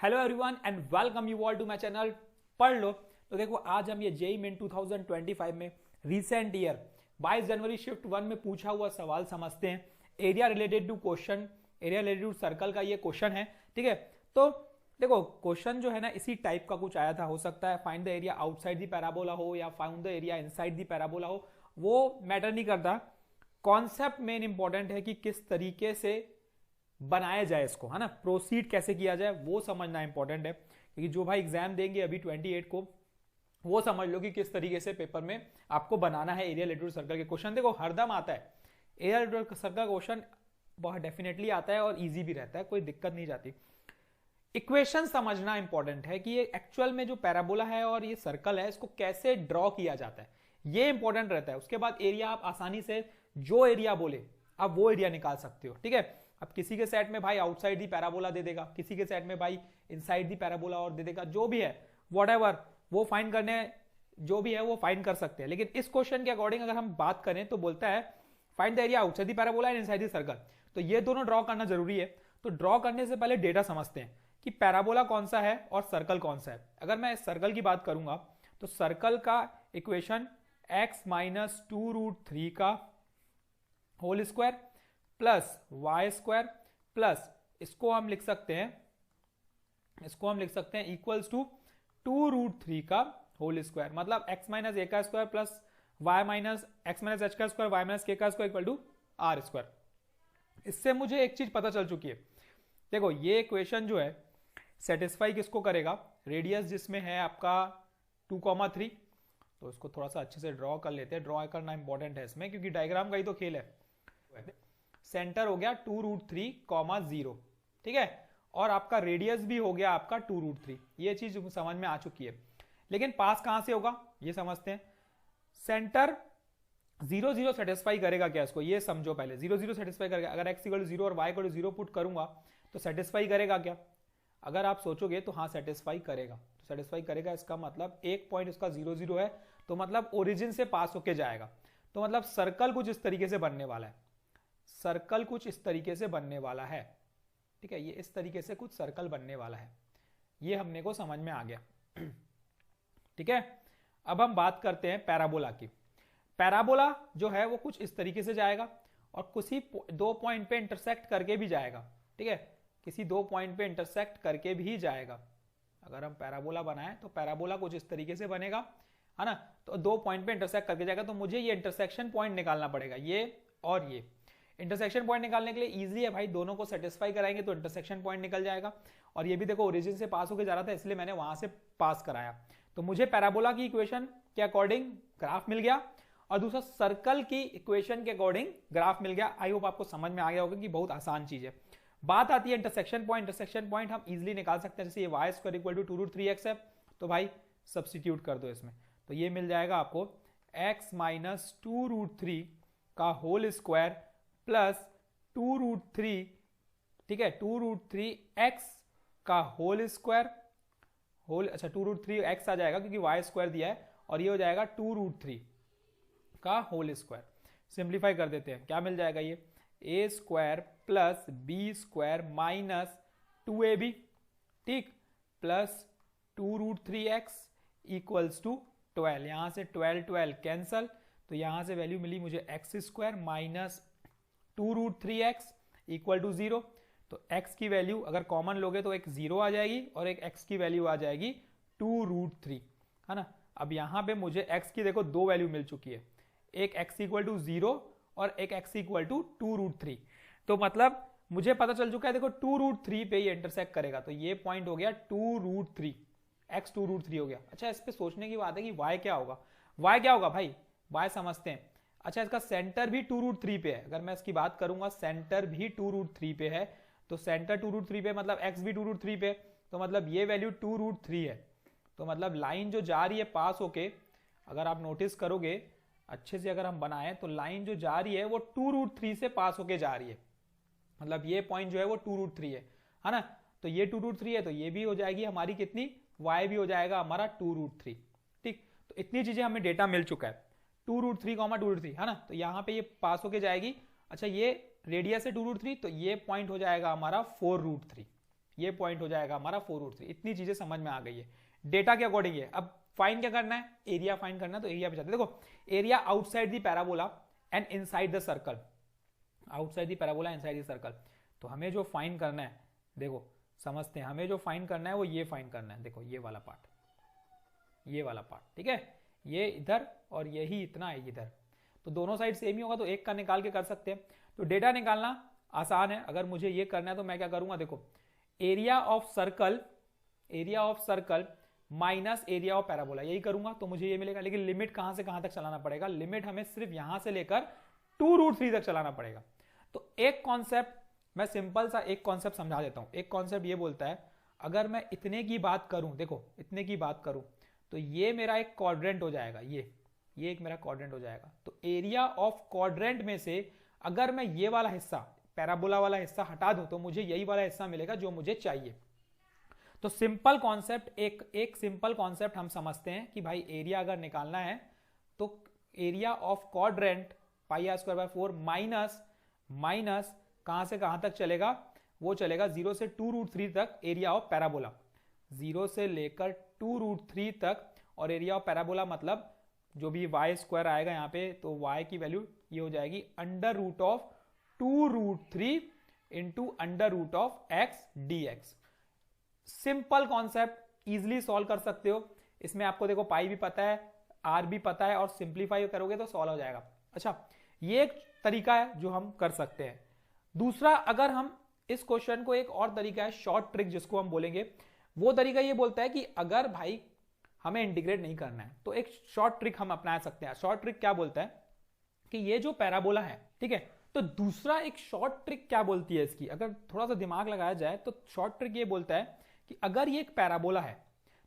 Hello everyone and welcome you all to my channel पढ़ लो। तो देखो आज हम ये जेईई मेन 2025 में रिसेंट ईयर 22 जनवरी शिफ्ट 1 में पूछा हुआ सवाल समझते हैं। Area related to question, area related to circle का ये क्वेश्चन है, ठीक है। तो देखो क्वेश्चन जो है ना इसी टाइप का कुछ आया था, हो सकता है find the area outside the parabola हो या find the area inside the parabola हो, वो मैटर नहीं करता। कॉन्सेप्ट मेन इंपॉर्टेंट है कि किस तरीके से बनाया जाए इसको, है ना, प्रोसीड कैसे किया जाए वो समझना इंपॉर्टेंट है। क्योंकि जो भाई एग्जाम देंगे अभी 28 को, वो समझ लो कि किस तरीके से पेपर में आपको बनाना है एरिया रिलेटेड सर्कल के क्वेश्चन। देखो हरदम आता है एरिया रिलेटेड सर्कल क्वेश्चन, बहुत डेफिनेटली आता है और इजी भी रहता है, कोई दिक्कत नहीं जाती। इक्वेशन समझना इंपॉर्टेंट है कि ये एक्चुअल में जो पैराबोला है और ये सर्कल है इसको कैसे ड्रॉ किया जाता है, ये इंपॉर्टेंट रहता है। उसके बाद एरिया आप आसानी से जो एरिया बोले आप वो एरिया निकाल सकते हो, ठीक है। अब किसी के सेट में भाई आउटसाइड दी पैराबोला दे देगा, किसी के सेट में भाई इनसाइड दी पैराबोला और दे देगा, जो भी है व्हाटएवर वो फाइंड करने, जो भी है वो फाइंड कर सकते हैं। लेकिन इस क्वेश्चन के अकॉर्डिंग अगर हम बात करें तो बोलता है find the area outside the parabola and inside the circle. तो ये दोनों ड्रॉ करना जरूरी है। तो ड्रॉ करने से पहले डेटा समझते हैं कि पैराबोला कौन सा है और सर्कल कौन सा है। अगर मैं इस सर्कल की बात करूंगा तो सर्कल का इक्वेशन x माइनस 2√3 का whole square plus Y square plus इसको हम लिख सकते हैं इक्वल्स टू 2√3 का होल स्क्वायर, मतलब x माइनस ए का square plus Y minus X minus H का स्क्वायर वाई माइनस के का square equal to R square. इससे मुझे एक चीज पता चल चुकी है। देखो ये इक्वेशन जो है सेटिस्फाई किसको करेगा, रेडियस जिसमें है आपका 2,3। तो इसको थोड़ा सा अच्छे से ड्रॉ कर लेते हैं, ड्रॉ करना इंपॉर्टेंट है इसमें क्योंकि डायग्राम का ही तो खेल है। सेंटर हो गया 2√3,0, ठीक है, और आपका रेडियस भी हो गया आपका 2√3। ये चीज समझ में आ चुकी है। लेकिन पास कहां से होगा ये समझते हैं। सेंटर 0,0 सेटिस्फाई करेगा क्या इसको, ये समझो पहले। 0,0 सेटिस्फाई करेगा, अगर x इक्वल 0 और y इक्वल 0 पुट करूंगा तो सेटिस्फाई करेगा क्या? अगर आप सोचोगे तो हाँ सेटिस्फाई करेगा। तो सेटिस्फाई करेगा इसका मतलब एक पॉइंट इसका 0,0 है, तो मतलब ओरिजिन से पास होके जाएगा। तो मतलब सर्कल कुछ इस तरीके से बनने वाला है, सर्कल कुछ इस तरीके से बनने वाला है, ठीक है। ये इस तरीके से कुछ सर्कल बनने वाला है, ये हमने को समझ में आ गया, ठीक है। अब हम बात करते हैं पैराबोला की। पैराबोला जो है वो कुछ इस तरीके से जाएगा और किसी दो पॉइंट पे इंटरसेक्ट करके भी जाएगा, ठीक है, किसी दो पॉइंट पे इंटरसेक्ट करके भी जाएगा। अगर हम पैराबोला बनाएं तो पैराबोला कुछ इस तरीके से बनेगा, है ना। तो दो पॉइंट पे इंटरसेक्ट करके जाएगा, तो मुझे ये इंटरसेक्शन पॉइंट निकालना पड़ेगा, ये और ये। इंटरसेक्शन पॉइंट निकालने के लिए इजी है भाई, दोनों को सेटिस्फाई कराएंगे तो इंटरसेक्शन पॉइंट निकल जाएगा। और ये भी देखो ओरिजिन से पास होकर जा रहा था इसलिए मैंने वहां से पास कराया। तो मुझे पैराबोला की इक्वेशन के अकॉर्डिंग ग्राफ मिल गया और दूसरा सर्कल की इक्वेशन के अकॉर्डिंग ग्राफ मिल गया। आई होप आपको समझ में आ गया होगा कि बहुत आसान चीज है। बात आती है इंटरसेक्शन पॉइंट। इंटरसेक्शन पॉइंट हम इजिली निकाल सकते हैं, जैसे ये Y square equal to 2√3x है, तो भाई सब्सटीट्यूट कर दो इसमें, तो ये मिल जाएगा आपको x माइनस 2√3 का होल स्क्वायर प्लस 2√3, ठीक है, 2√3x का होल स्क्वायर, होल अच्छा 2√3x आ जाएगा क्योंकि y स्क्वायर दिया है, और ये हो जाएगा 2√3 का होल स्क्वायर। सिंप्लीफाई कर देते हैं, क्या मिल जाएगा ये a square plus B square minus 2ab, ठीक, प्लस 2√3x इक्वल्स टू 12। यहां से 12 कैंसल, तो यहां से वैल्यू मिली मुझे x square minus 2√3x equal to 0। तो x की वैल्यू अगर कॉमन लोगे तो एक 0 आ जाएगी और एक x की वैल्यू आ जाएगी 2√3, है ना। अब यहां पे मुझे x की देखो दो वैल्यू मिल चुकी है, एक x इक्वल टू 0 और एक x इक्वल टू 2√3। तो मतलब मुझे पता चल चुका है, देखो 2√3 पे ये इंटरसेक्ट करेगा, तो ये पॉइंट हो गया 2√3, x 2√3 हो गया। अच्छा इस पे सोचने की बात है कि y क्या होगा, y क्या होगा भाई, y समझते हैं। अच्छा इसका सेंटर भी 2√3 पे है, अगर मैं इसकी बात करूंगा सेंटर भी 2√3 पे है, तो सेंटर 2√3 पे मतलब x भी 2√3 पे, तो मतलब ये वैल्यू 2√3 है। तो मतलब लाइन जो जा रही है पास होके, अगर आप नोटिस करोगे अच्छे से अगर हम बनाएं तो लाइन जो जा रही है वो 2√3 से पास होके जा रही है, मतलब ये पॉइंट जो है वो 2√3 है ना। तो ये 2√3 है तो ये भी हो जाएगी हमारी कितनी, y भी हो जाएगा हमारा 2√3, ठीक। तो इतनी चीजें हमें डेटा मिल चुका है, 2√3, 2√3, है ना। तो यहाँ पे ये पास होके जाएगी। अच्छा ये रेडियस है 2√3, तो ये पॉइंट हो जाएगा हमारा 4√3, ये पॉइंट हो जाएगा हमारा 4√3। इतनी चीजें समझ में आ गई है डेटा के अकॉर्डिंग है। अब फाइंड क्या करना है, एरिया फाइंड करना है। तो एरिया पे जाते हैं। देखो area outside the parabola and inside the circle, outside the parabola inside the circle. तो हमें जो फाइंड करना है, देखो समझते हैं, हमें जो फाइंड करना है वो ये फाइंड करना है। देखो ये वाला पार्ट, ये वाला पार्ट, ठीक है, ये इधर और यही इतना है इधर। तो दोनों साइड सेम ही होगा तो एक का निकाल के कर सकते हैं। तो डेटा निकालना आसान है। अगर मुझे ये करना है तो मैं क्या करूंगा, देखो area of circle minus area of parabola, यही करूंगा तो मुझे ये मिलेगा। लेकिन लिमिट कहां से कहां तक चलाना पड़ेगा, लिमिट हमें सिर्फ यहां से लेकर 2√3 तक चलाना पड़ेगा। तो एक कॉन्सेप्ट मैं सिंपल सा एक कॉन्सेप्ट समझा देता हूं। एक कॉन्सेप्ट ये बोलता है, अगर मैं इतने की बात करूं, देखो इतने की बात करूं तो ये मेरा एक क्वाड्रेंट हो जाएगा, ये एक मेरा क्वाड्रेंट हो जाएगा। तो एरिया ऑफ क्वाड्रेंट में से अगर मैं ये वाला हिस्सा, पैराबोला वाला हिस्सा हटा दूं तो मुझे यही वाला हिस्सा मिलेगा जो मुझे चाहिए। तो सिंपल कॉन्सेप्ट, एक सिंपल कॉन्सेप्ट हम समझते हैं कि भाई एरिया अगर निकालना है तो area of quadrant πr² minus कहां से कहां तक चलेगा, वो चलेगा 0 से 2√3 तक एरिया ऑफ पैराबोला, 0 से लेकर 2√3 तक। और एरिया ऑफ पैराबोला मतलब जो भी y² आएगा यहाँ पे, तो y की वैल्यू ये हो जाएगी √2√3 into √x dx। Simple concept, easily solve कर सकते हो। इसमें आपको देखो पाई भी पता है, आर भी पता है, और सिंप्लीफाई करोगे तो सॉल्व हो जाएगा। अच्छा, ये एक तरीका है जो हम कर सकते हैं। दूसरा, अगर हम इस क्वेश्चन को, एक और तरीका है शॉर्ट ट्रिक जिसको हम बोलेंगे, वो तरीका ये बोलता है कि अगर भाई हमें इंटीग्रेट नहीं करना है तो एक शॉर्ट ट्रिक हम अपना सकते हैं। शॉर्ट ट्रिक क्या बोलता है कि ये जो पैराबोला है, ठीक है, तो दूसरा एक शॉर्ट ट्रिक क्या बोलती है इसकी, अगर थोड़ा सा दिमाग लगाया जाए तो शॉर्ट ट्रिक ये बोलता है कि अगर ये एक पैराबोला है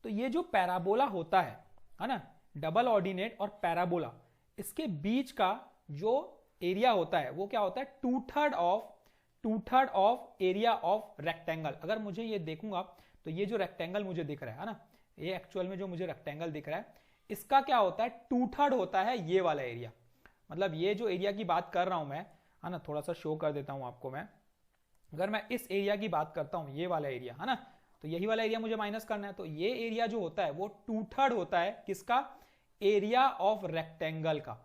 तो ये जो पैराबोला होता है ना, डबल ऑर्डिनेट और पैराबोला, इसके बीच का जो एरिया होता है वो क्या होता है, 2/3 ऑफ एरिया ऑफ रेक्टेंगल। अगर मुझे ये देखूंगा तो ये जो रेक्टेंगल मुझे दिख रहा है ना, ये एक्चुअल में जो मुझे रेक्टेंगल दिख रहा है, इसका क्या होता है, 2/3 होता है ये वाला एरिया। मतलब ये जो एरिया की बात कर रहा हूं मैं, है ना, थोड़ा सा शो कर देता हूं आपको मैं। अगर मैं इस एरिया की बात करता हूं, ये वाला एरिया है ना, तो यही वाला एरिया मुझे माइनस करना है। तो ये एरिया जो होता है वो 2/3 होता है किसका, एरिया ऑफ रेक्टेंगल का,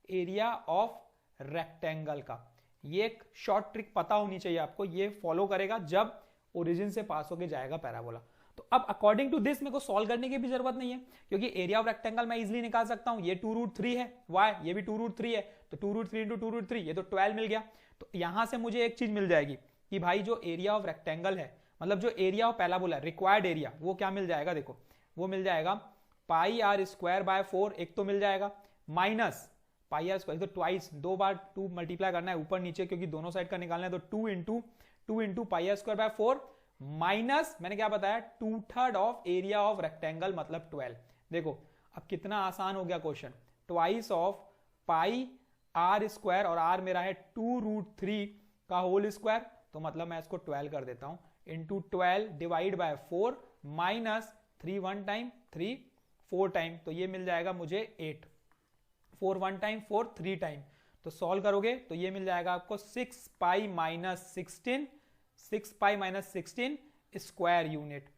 एरिया ऑफ रेक्टेंगल का। ये एक शॉर्ट ट्रिक पता होनी चाहिए आपको, ये फॉलो करेगा जब ओरिजिन से पास होके जाएगा पैराबोला। तो अब अकॉर्डिंग टू दिस मेरे को सॉल्व करने की भी जरूरत नहीं है, क्योंकि एरिया ऑफ रेक्टेंगल मैं इजीली निकाल सकता हूं। ये 2√3 है, वाई ये भी 2√3 है, तो 2√3 इंटू 2√3 ये तो 12 मिल गया। तो यहां से मुझे एक चीज मिल जाएगी कि भाई जो एरिया ऑफ रेक्टेंगल है, मतलब जो area of parabola required area, वो क्या मिल जाएगा, देखो वो मिल जाएगा πr²/4, एक तो मिल जाएगा, माइनस πr², तो ट्वाइस, 2 बार 2 मल्टीप्लाई करना है ऊपर नीचे क्योंकि दोनों साइड का निकालना है, तो 2 इंटू πr²/4 माइनस मैंने क्या बताया 2/3 ऑफ एरिया ऑफ रेक्टेंगल मतलब 12। देखो अब कितना आसान हो गया क्वेश्चन, ट्वाइस ऑफ πr², और r मेरा है 2√3 का होल स्क्वायर, तो मतलब मैं इसको 12 कर देता हूं, into 12 divide by 4 minus 3 1 time 3 4 time, तो ये मिल जाएगा मुझे 8, 4 1 टाइम 4 3 टाइम। तो सॉल्व करोगे तो ये मिल जाएगा आपको 6π माइनस 16 स्क्वायर यूनिट।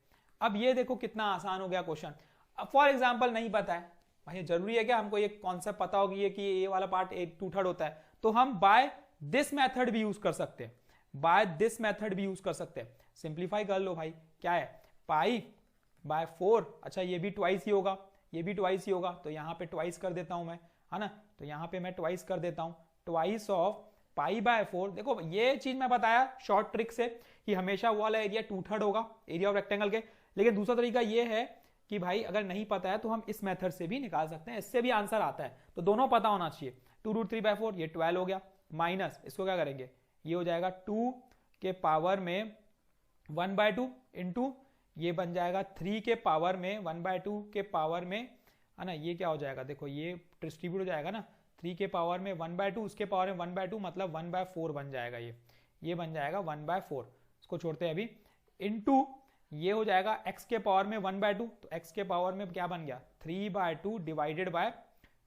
अब ये देखो कितना आसान हो गया क्वेश्चन। अब फॉर एग्जांपल नहीं पता है भाई, जरूरी है क्या हमको ये कॉन्सेप्ट पता होगी कि ये वाला पार्ट 2/3 होता है, तो हम बाय दिस मेथड भी यूज कर सकते हैं, बाय दिस मेथड भी यूज कर सकते हैं। सिंप्लीफाई कर लो भाई, क्या है π/4, अच्छा ये भी ट्वाइस ही होगा, ये भी ट्वाइस ही होगा, तो यहाँ पे ट्वाइस कर देता हूं मैं, है ना, तो यहाँ पे मैं ट्वाइस कर देता हूं, ट्वाइस ऑफ π/4। देखो ये चीज मैं बताया शॉर्ट ट्रिक से कि हमेशा वो वाला एरिया 2/3 होगा एरिया ऑफ रेक्टेंगल के। लेकिन दूसरा तरीका ये है कि भाई अगर नहीं पता है तो हम इस मेथड से भी निकाल सकते हैं, इससे भी आंसर आता है। तो दोनों पता होना चाहिए, 2√3/4 ये 12 हो गया, माइनस इसको क्या करेंगे, ये हो जाएगा 2 के पावर में 1/2 इंटू ये बन जाएगा 3 के पावर में 1/2 के पावर में, है ना, ये क्या हो जाएगा, देखो ये डिस्ट्रीब्यूट हो जाएगा ना, 3 के पावर में 1/2 उसके पावर में 1/2 मतलब 1/4 बन जाएगा, ये बन जाएगा 1/4, इसको छोड़ते हैं अभी, इंटू ये हो जाएगा x के पावर में 1/2, तो x के पावर में क्या बन गया 3/2 डिवाइडेड बाय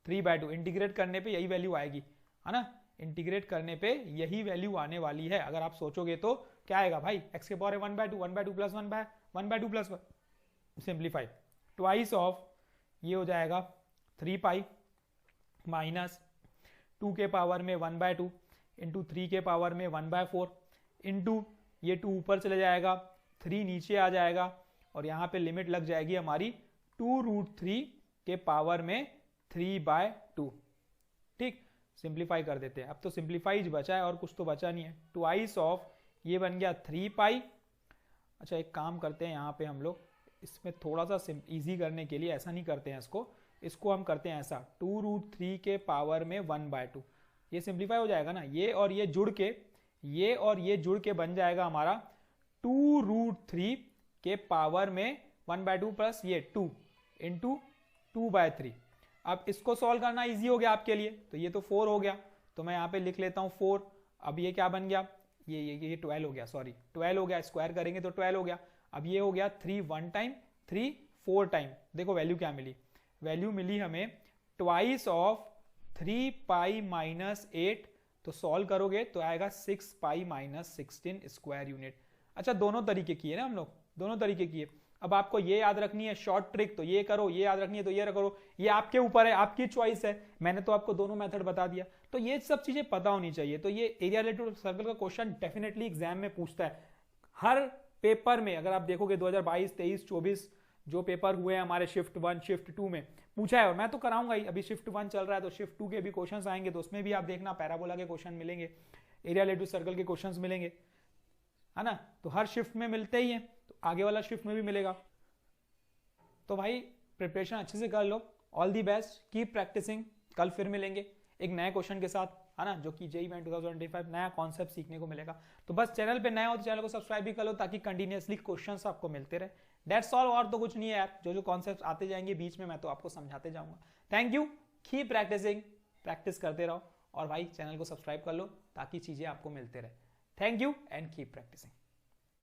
3/2, इंटीग्रेट करने पे यही वैल्यू आएगी, है ना, इंटीग्रेट करने पे यही वैल्यू आने वाली है। अगर आप सोचोगे तो क्या आएगा भाई, x के power 1/2 plus 1/2 plus 1, simplify, twice of ये हो जाएगा 3 पाई माइनस 2 के पावर में 1/2 इंटू 3 के पावर में 1/4 इंटू ये 2 ऊपर चले जाएगा, 3 नीचे आ जाएगा और यहाँ पे लिमिट लग जाएगी हमारी 2√3 के पावर में 3/2। ठीक, सिंप्लीफाई कर देते हैं। अब तो सिंप्लीफाई बचा है और कुछ तो बचा नहीं है। ट्वाइस ऑफ ये बन गया 3 पाई। अच्छा एक काम करते हैं, यहाँ पे हम लोग इसमें थोड़ा सा इजी करने के लिए ऐसा नहीं करते हैं, इसको हम करते हैं ऐसा 2√3 के पावर में 1/2। ये सिंप्लीफाई हो जाएगा ना, ये और ये जुड़ के बन जाएगा हमारा 2√3 के पावर में 1/2 प्लस ये 2 इंटू 2/3। अब इसको सॉल्व करना इजी हो गया आपके लिए, तो ये तो 4 हो गया, तो मैं यहाँ पे लिख लेता हूँ 4। अब ये क्या बन गया, ये 12 हो गया, सॉरी 12 हो गया, स्क्वायर करेंगे तो 12 हो गया। अब ये हो गया 3 1 टाइम, 3 4 टाइम। देखो वैल्यू क्या मिली, वैल्यू मिली हमें ट्वाइस ऑफ 3 पाई माइनस 8, तो सॉल्व करोगे तो आएगा 6 पाई माइनस 16 स्क्वायर यूनिट। अच्छा दोनों तरीके किए ना हम लोग, दोनों तरीके किए। अब आपको ये याद रखनी है शॉर्ट ट्रिक, तो ये करो, ये याद रखनी है तो ये करो, ये आपके ऊपर है, आपकी चॉइस है। मैंने तो आपको दोनों मेथड बता दिया, तो ये सब चीजें पता होनी चाहिए। तो ये एरिया रिलेटेड सर्कल का क्वेश्चन डेफिनेटली एग्जाम में पूछता है हर पेपर में। अगर आप देखोगे 2022, 23, 24 जो पेपर हुए हैं हमारे शिफ्ट 1 शिफ्ट 2 में पूछा है, और मैं तो कराऊंगा ही। अभी शिफ्ट 1 चल रहा है तो शिफ्ट 2 के भी क्वेश्चंस आएंगे, तो उसमें भी आप देखना पैराबोला के क्वेश्चन मिलेंगे, एरिया रिलेटेड सर्कल के क्वेश्चंस मिलेंगे, है ना। तो हर शिफ्ट में मिलते ही हैं, तो आगे वाला शिफ्ट में भी मिलेगा। तो भाई प्रिपरेशन अच्छे से कर लो, all the best, keep practising. कल फिर मिलेंगे एक नए क्वेश्चन के साथ, है ना, जो कि जेईई मेन 2025 नया कॉन्सेप्ट सीखने को मिलेगा। तो बस चैनल पे नए हो तो चैनल को सब्सक्राइब भी कर लो, ताकि कंटिन्यूअसली क्वेश्चंस आपको मिलते रहे। दैट्स ऑल, और तो कुछ नहीं है यार, जो कॉन्सेप्ट आते जाएंगे बीच में मैं तो आपको समझाते जाऊंगा। Thank you, keep practicing, practice करते रहो, और भाई चैनल को सब्सक्राइब कर लो ताकि चीजें आपको मिलते रहे। Thank you and keep practising.